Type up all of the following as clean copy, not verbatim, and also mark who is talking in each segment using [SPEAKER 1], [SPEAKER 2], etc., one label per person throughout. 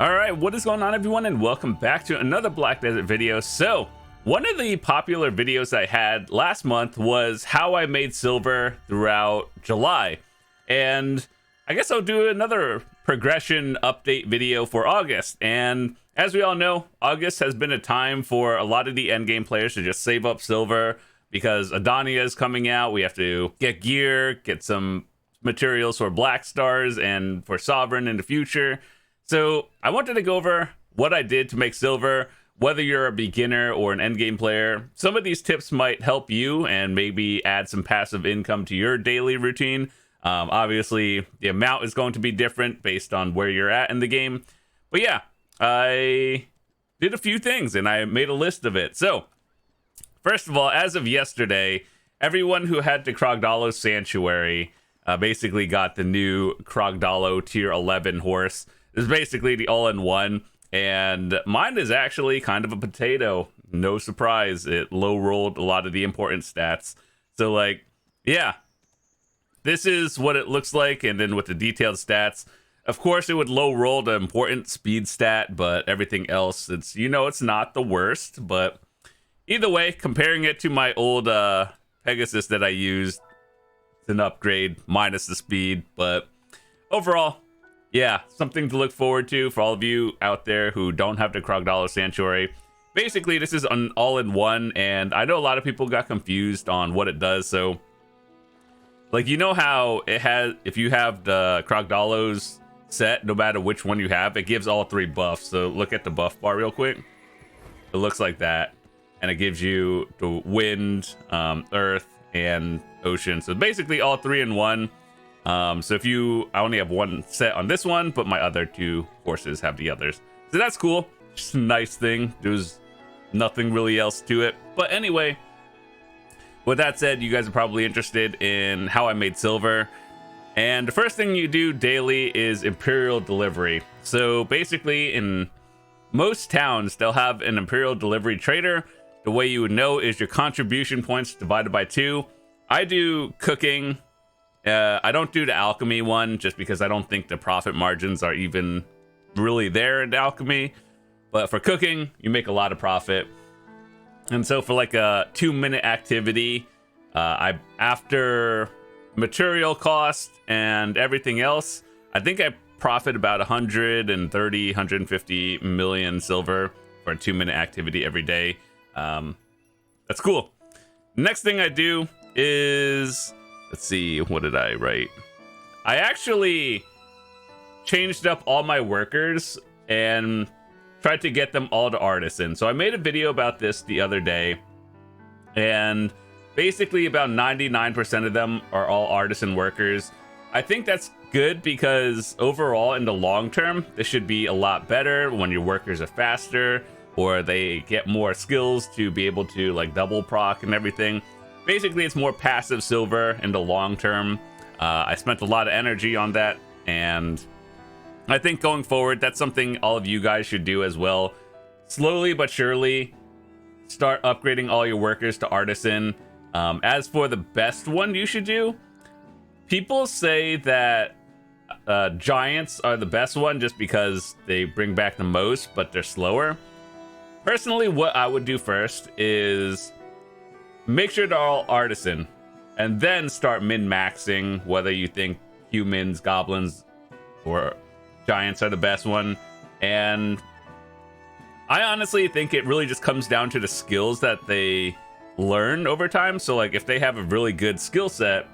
[SPEAKER 1] All right, what is going on, everyone, and welcome back to another Black Desert video. So, one of the popular videos I had last month was how I made silver throughout July. And I guess I'll do another progression update video for August. And as we all know, August has been a time for a lot of the endgame players to just save up silver because Edania is coming out. We have to get gear, get some materials for Black Stars and for Sovereign in the future. So I wanted to go over what I did to make silver, whether you're a beginner or an endgame player. Some of these tips might help you and maybe add some passive income to your daily routine. Obviously, the amount is going to be different based on where you're at in the game. But yeah, I did a few things and I made a list of it. So first of all, as of yesterday, everyone who had the Krogdalo Sanctuary basically got the new Krogdalo tier 11 horse. It's basically the all-in-one, and mine is actually kind of a potato. No surprise, it low-rolled a lot of the important stats. So, like, yeah, this is what it looks like, and then with the detailed stats. Of course, it would low-roll the important speed stat, but everything else, it's, you know, it's not the worst. But either way, comparing it to my old Pegasus that I used, it's an upgrade, minus the speed, but overall, yeah, something to look forward to for all of you out there who don't have the Krogdalo Sanctuary. Basically, this is an all-in-one, and I know a lot of people got confused on what it does. So, like, you know how it has, if you have the Krogdalos set, no matter which one you have, it gives all three buffs. So look at the buff bar real quick. It looks like that, and it gives you the wind, earth, and ocean. So basically all three in one. So if I only have one set on this one, but my other two horses have the others. So that's cool. Just a nice thing. There's nothing really else to it. But anyway, with that said, you guys are probably interested in how I made silver. And the first thing you do daily is Imperial delivery. So basically in most towns, they'll have an Imperial delivery trader. The way you would know is your contribution points divided by 2. I do cooking. I don't do the alchemy one just because I don't think the profit margins are even really there in the alchemy. But for cooking, you make a lot of profit. And so for like a 2-minute activity, after material cost and everything else, I think I profit about 130, 150 million silver for a 2-minute activity every day. That's cool. Next thing I do is, let's see, what did I write? I actually changed up all my workers and tried to get them all to Artisan. So I made a video about this the other day, and basically about 99% of them are all Artisan workers. I think that's good because overall in the long term, this should be a lot better when your workers are faster or they get more skills to be able to like double proc and everything. Basically, it's more passive silver in the long term. I spent a lot of energy on that, and I think going forward, that's something all of you guys should do as well. Slowly but surely, start upgrading all your workers to Artisan. As for the best one you should do, people say that Giants are the best one just because they bring back the most, but they're slower. Personally, what I would do first is make sure they're all Artisan, and then start min-maxing whether you think humans, goblins, or giants are the best one. And I honestly think it really just comes down to the skills that they learn over time. So like if they have a really good skill set,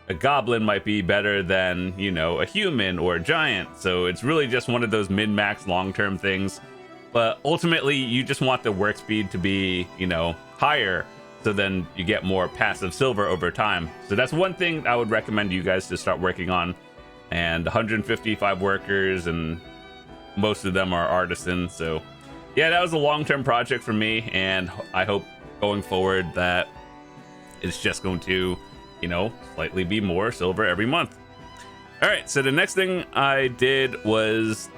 [SPEAKER 1] a goblin might be better than, you know, a human or a giant. So it's really just one of those min-max long-term things. But ultimately, you just want the work speed to be, you know, higher, so then you get more passive silver over time. So that's one thing I would recommend you guys to start working on. And 155 workers, and most of them are Artisan. So yeah, that was a long-term project for me, and I hope going forward that it's just going to, you know, slightly be more silver every month. All right, so the next thing I did was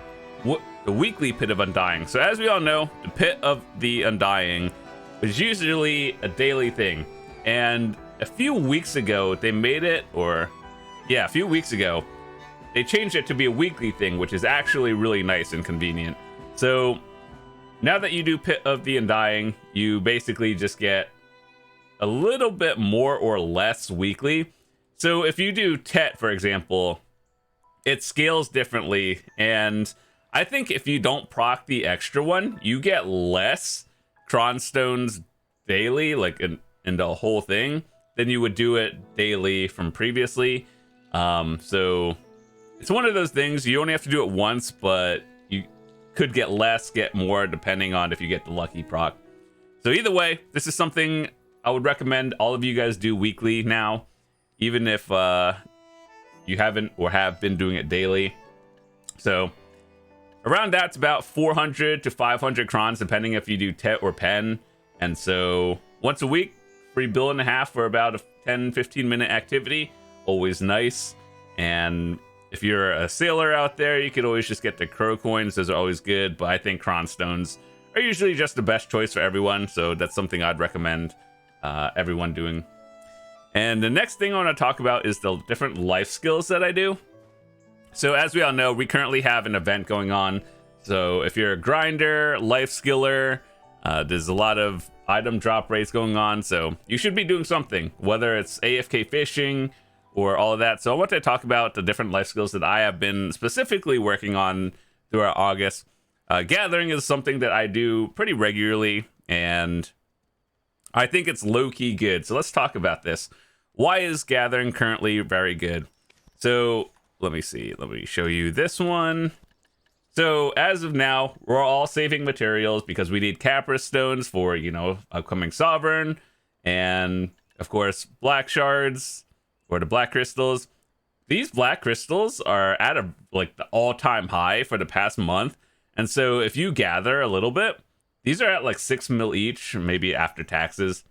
[SPEAKER 1] the weekly Pit of Undying. So as we all know, the Pit of the Undying is usually a daily thing. And a few weeks ago, they made it, a few weeks ago, they changed it to be a weekly thing, which is actually really nice and convenient. So now that you do Pit of the Undying, you basically just get a little bit more or less weekly. So if you do Tet, for example, it scales differently, and I think if you don't proc the extra one, you get less Cronstones daily, like in the whole thing, than you would do it daily from previously. So it's one of those things, you only have to do it once, but you could get less, get more, depending on if you get the lucky proc. So either way, this is something I would recommend all of you guys do weekly now, even if you haven't or have been doing it daily. So around that's about 400 to 500 crons, depending if you do Tet or Pen. And so once a week, free bill and a half for about a 10-15 minute activity. Always nice. And if you're a sailor out there, you could always just get the crow coins. Those are always good, but I think Cronstones are usually just the best choice for everyone. So that's something I'd recommend everyone doing. And the next thing I want to talk about is the different life skills that I do. So as we all know, we currently have an event going on. So if you're a grinder, life skiller, there's a lot of item drop rates going on. So you should be doing something, whether it's AFK fishing or all of that. So I want to talk about the different life skills that I have been specifically working on throughout August. Gathering is something that I do pretty regularly, and I think it's low-key good. So let's talk about this. Why is gathering currently very good? So let me see. Let me show you this one. So as of now, we're all saving materials because we need Capra stones for, you know, upcoming Sovereign, and of course black shards or the black crystals. These black crystals are at a like the all-time high for the past month, and so if you gather a little bit, these are at like 6 mil each, maybe after taxes.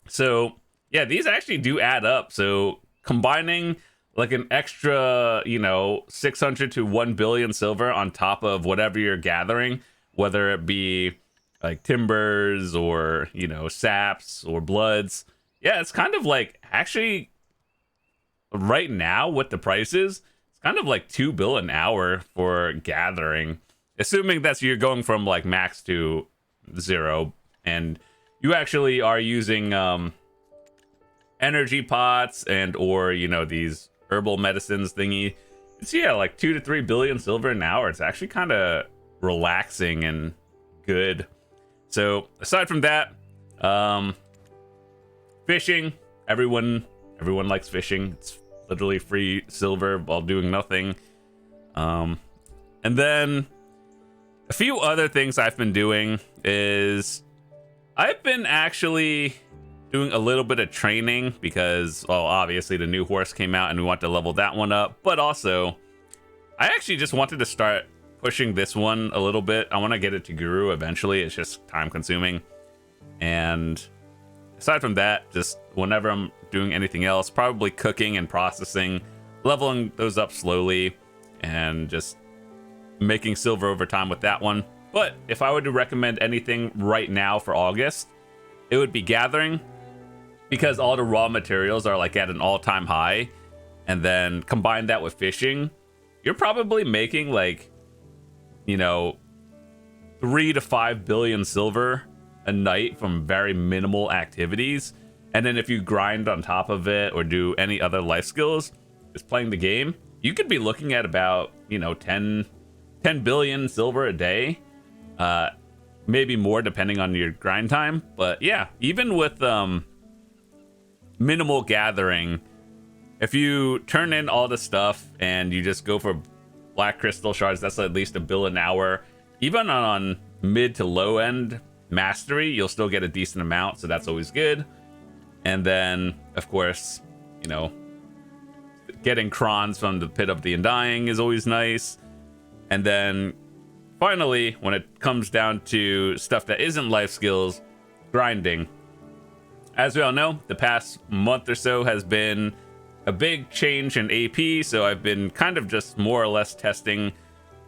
[SPEAKER 1] So yeah, these actually do add up. So combining like an extra, you know, 600 to 1 billion silver on top of whatever you're gathering, whether it be like timbers or, you know, saps or bloods. Yeah, it's kind of like actually right now with the prices, it's kind of like 2 bill an hour for gathering, assuming that's you're going from like max to 0 and you actually are using energy pots and or, you know, these herbal medicines thingy. It's yeah, like 2 to 3 billion silver an hour. It's actually kind of relaxing and good. So aside from that, fishing, everyone likes fishing. It's literally free silver while doing nothing. And then a few other things I've been doing is I've been actually doing a little bit of training because, well, obviously the new horse came out and we want to level that one up, but also I actually just wanted to start pushing this one a little bit. I want to get it to Guru eventually. It's just time consuming. And aside from that, just whenever I'm doing anything else, probably cooking and processing, leveling those up slowly and just making silver over time with that one. But if I were to recommend anything right now for August, it would be gathering, because all the raw materials are like at an all-time high, and then combine that with fishing, you're probably making like, you know, 3 to 5 billion silver a night from very minimal activities. And then if you grind on top of it or do any other life skills, just playing the game, you could be looking at about, you know, 10 billion silver a day, maybe more depending on your grind time. But yeah, even with minimal gathering, if you turn in all the stuff and you just go for black crystal shards, that's at least 1 bill an hour. Even on mid to low end mastery, you'll still get a decent amount, so that's always good. And then of course, you know, getting crons from the Pit of the Undying is always nice. And then finally, when it comes down to stuff that isn't life skills, grinding. As we all know, the past month or so has been a big change in AP, so I've been kind of just more or less testing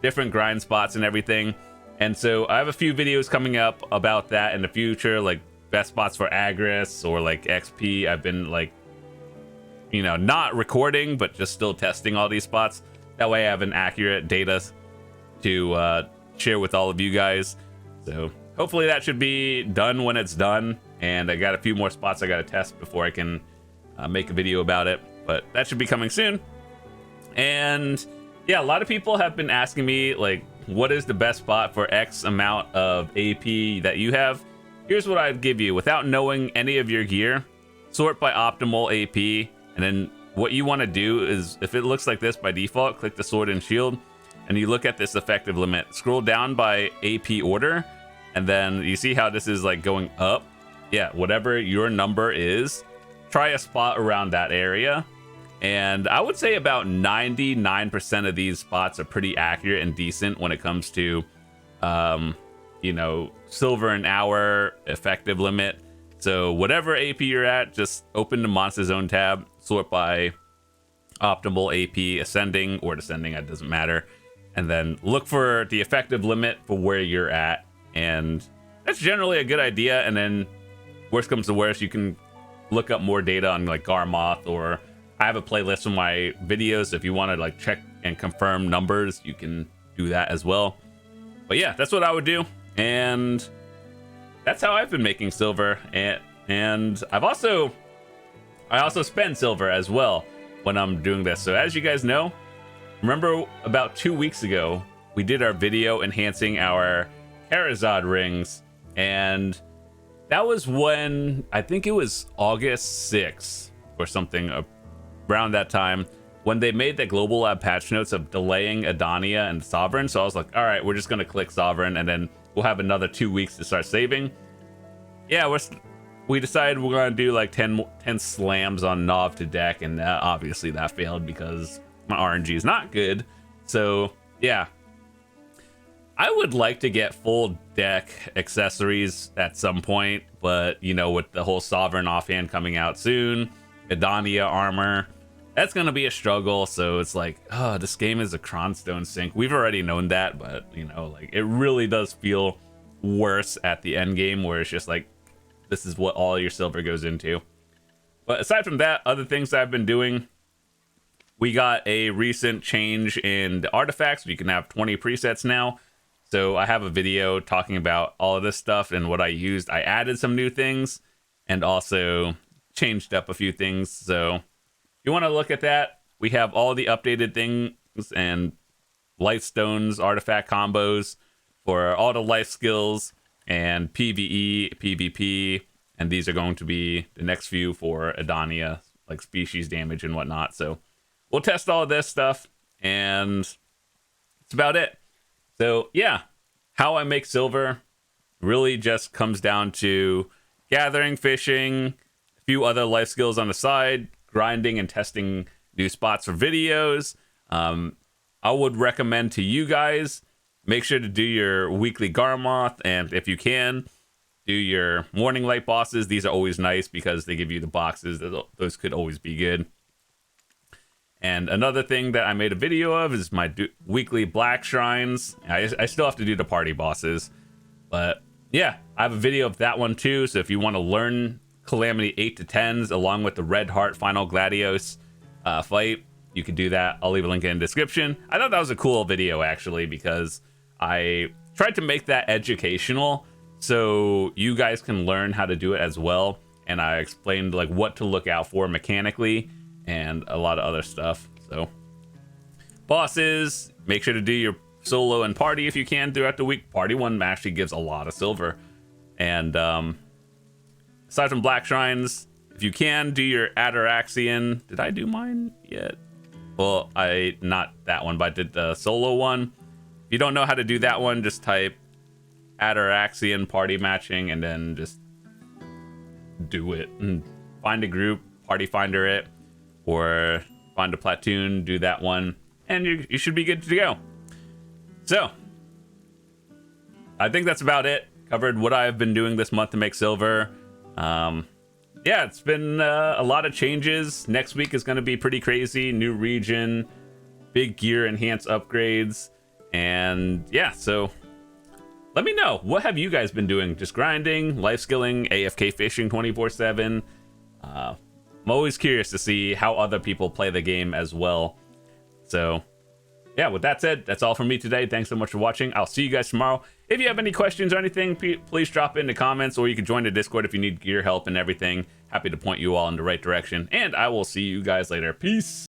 [SPEAKER 1] different grind spots and everything. And so I have a few videos coming up about that in the future, like best spots for Agris or like XP. I've been like, you know, not recording, but just still testing all these spots. That way I have an accurate data to share with all of you guys. So hopefully that should be done when it's done. And I got a few more spots I got to test before I can make a video about it. But that should be coming soon. And yeah, a lot of people have been asking me, like, what is the best spot for X amount of AP that you have? Here's what I'd give you. Without knowing any of your gear, sort by optimal AP. And then what you want to do is, if it looks like this by default, click the sword and shield. And you look at this effective limit. Scroll down by AP order. And then you see how this is like going up. Yeah, whatever your number is, try a spot around that area. And I would say about 99% of these spots are pretty accurate and decent when it comes to, you know, silver an hour effective limit. So whatever AP you're at, just open the Monster Zone tab, sort by optimal AP, ascending or descending, it doesn't matter. And then look for the effective limit for where you're at. And that's generally a good idea. And then worst comes to worst, you can look up more data on like Garmoth, or I have a playlist of my videos. If you want to like check and confirm numbers, you can do that as well. But yeah, that's what I would do. And that's how I've been making silver. And I also spend silver as well when I'm doing this. So as you guys know, remember about 2 weeks ago, we did our video enhancing our Charizard rings. And that was when, I think it was August 6th or something around that time, when they made the global lab patch notes of delaying Edania and Sovereign. So I was like, all right, we're just going to click Sovereign and then we'll have another 2 weeks to start saving. Yeah, we decided we're going to do like 10 slams on Nov to deck, and obviously that failed because my RNG is not good. So yeah, I would like to get full deck accessories at some point, but you know, with the whole Sovereign Offhand coming out soon, Edania armor, that's gonna be a struggle. So it's like, oh, this game is a Cronstone sink. We've already known that, but you know, like, it really does feel worse at the end game where it's just like, this is what all your silver goes into. But aside from that, other things that I've been doing, we got a recent change in the artifacts. You can have 20 presets now. So I have a video talking about all of this stuff and what I used. I added some new things and also changed up a few things. So if you want to look at that, we have all the updated things and Lightstones artifact combos for all the life skills and PvE, PvP, and these are going to be the next few for Edania, like species damage and whatnot. So we'll test all of this stuff, and that's about it. So yeah, how I make silver really just comes down to gathering, fishing, a few other life skills on the side, grinding and testing new spots for videos. I would recommend to you guys, make sure to do your weekly Garmoth, and if you can, do your morning light bosses. These are always nice because they give you the boxes. Those could always be good. And another thing that I made a video of is my weekly black shrines. I still have to do the party bosses, but yeah, I have a video of that one too. So if you want to learn Calamity 8 to 10s along with the Red Heart Final Gladios fight, you can do that. I'll leave a link in the description. I thought that was a cool video actually, because I tried to make that educational so you guys can learn how to do it as well. And I explained like what to look out for mechanically and a lot of other stuff. So bosses, make sure to do your solo and party if you can throughout the week. Party one actually gives a lot of silver. And aside from black shrines, if you can, do your Ataraxian. Did I do mine yet? Well, not that one, but I did the solo one. If you don't know how to do that one, just type Ataraxian party matching and then just do it and find a group, party finder it, or find a platoon, do that one, and you should be good to go. So I think that's about it. Covered what I've been doing this month to make silver. Yeah, it's been a lot of changes. Next week is going to be pretty crazy. New region, big gear enhance upgrades, and yeah, so let me know, what have you guys been doing? Just grinding, life skilling, AFK fishing 24/7. I'm always curious to see how other people play the game as well. So yeah, with that said, that's all from me today. Thanks so much for watching. I'll see you guys tomorrow. If you have any questions or anything, please drop it in the comments, or you can join the Discord if you need gear help and everything. Happy to point you all in the right direction, and I will see you guys later. Peace.